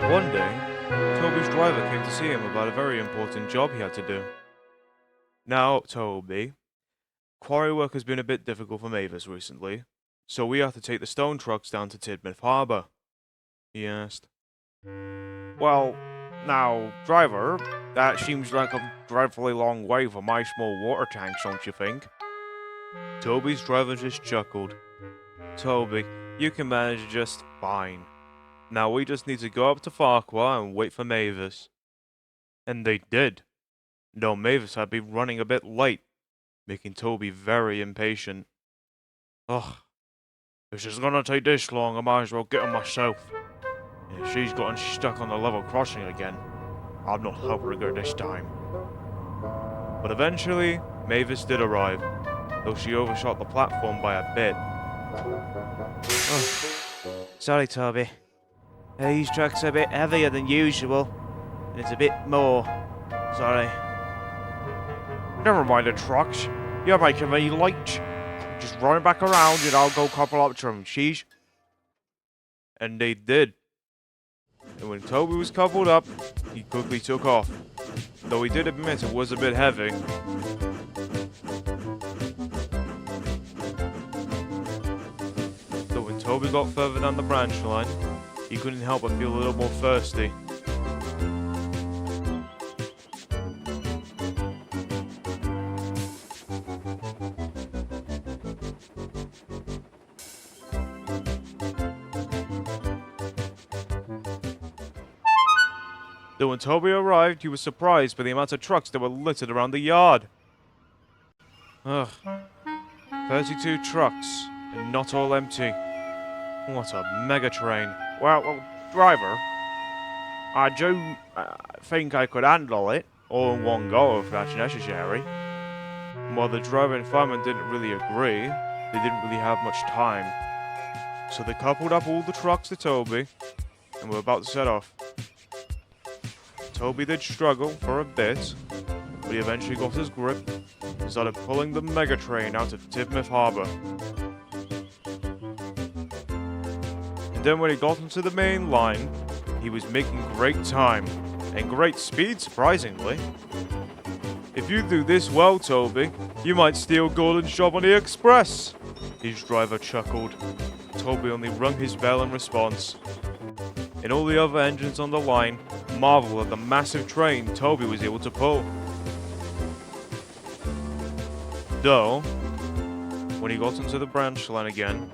One day, Toby's driver came to see him about a very important job he had to do. Now, Toby, quarry work has been a bit difficult for Mavis recently, so we have to take the stone trucks down to Tidmouth Harbour, he asked. Well, now, driver, that seems like a dreadfully long way for my small water tanks, don't you think? Toby's driver just chuckled. Toby, you can manage just fine. Now we just need to go up to Farquhar and wait for Mavis. And they did. Though Mavis had been running a bit late, making Toby very impatient. Ugh, if she's gonna take this long, I might as well get her myself. And if she's gotten stuck on the level crossing again, I'm not helping her this time. But eventually, Mavis did arrive, though she overshot the platform by a bit. Oh, sorry, Toby. These trucks are a bit heavier than usual, and it's a bit more. Sorry. Never mind the trucks. You're making me late. Just run back around and I'll go couple up to them, sheesh. And they did. And when Toby was coupled up, he quickly took off. Though he did admit it was a bit heavy. So when Toby got further down the branch line, he couldn't help but feel a little more thirsty. Though when Toby arrived, he was surprised by the amount of trucks that were littered around the yard. Ugh. 32 trucks, and not all empty. What a Megatrain. Well, driver, I do think I could handle it, all in one go if that's necessary. While the driver and fireman didn't really agree, they didn't really have much time. So they coupled up all the trucks to Toby, and were about to set off. Toby did struggle for a bit, but he eventually got his grip and started pulling the Megatrain out of Tidmouth Harbour. And then when he got into the main line, he was making great time, and great speed surprisingly. If you do this well, Toby, you might steal Gordon's job on the Express, his driver chuckled. Toby only rung his bell in response. And all the other engines on the line marveled at the massive train Toby was able to pull. Though, when he got into the branch line again,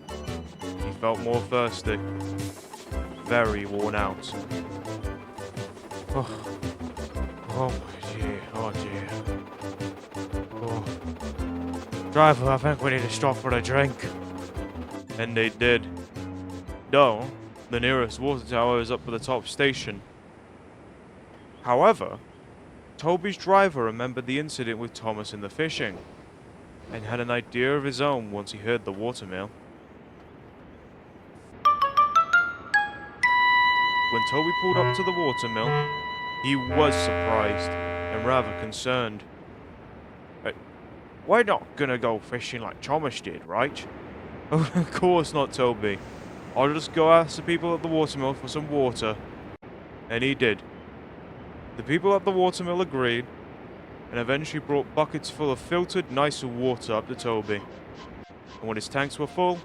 he felt more thirsty, very worn out. Oh dear, oh dear. Oh. Driver, I think we need to stop for a drink. And they did. Though, the nearest water tower is up at the top station. However, Toby's driver remembered the incident with Thomas in the fishing, and had an idea of his own once he heard the watermill. When Toby pulled up to the watermill, he was surprised and rather concerned. We're not gonna go fishing like Thomas did, right? Oh, of course not, Toby. I'll just go ask the people at the watermill for some water. And he did. The people at the watermill agreed, and eventually brought buckets full of filtered, nicer water up to Toby. And when his tanks were full,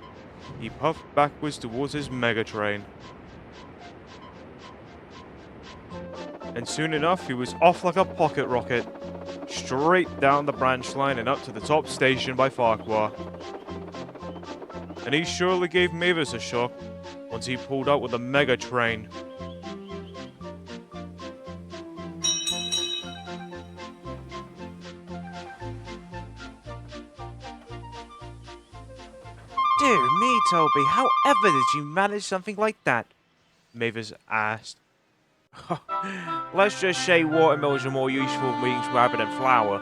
he puffed backwards towards his Megatrain. And soon enough, he was off like a pocket rocket, straight down the branch line and up to the top station by Farquhar. And he surely gave Mavis a shock once he pulled out with the Megatrain. Dear me, Toby, however did you manage something like that? Mavis asked. Let's just say watermills are more useful means rather than flour.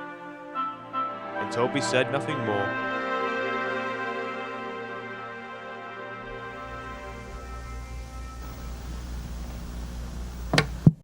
And Toby said nothing more.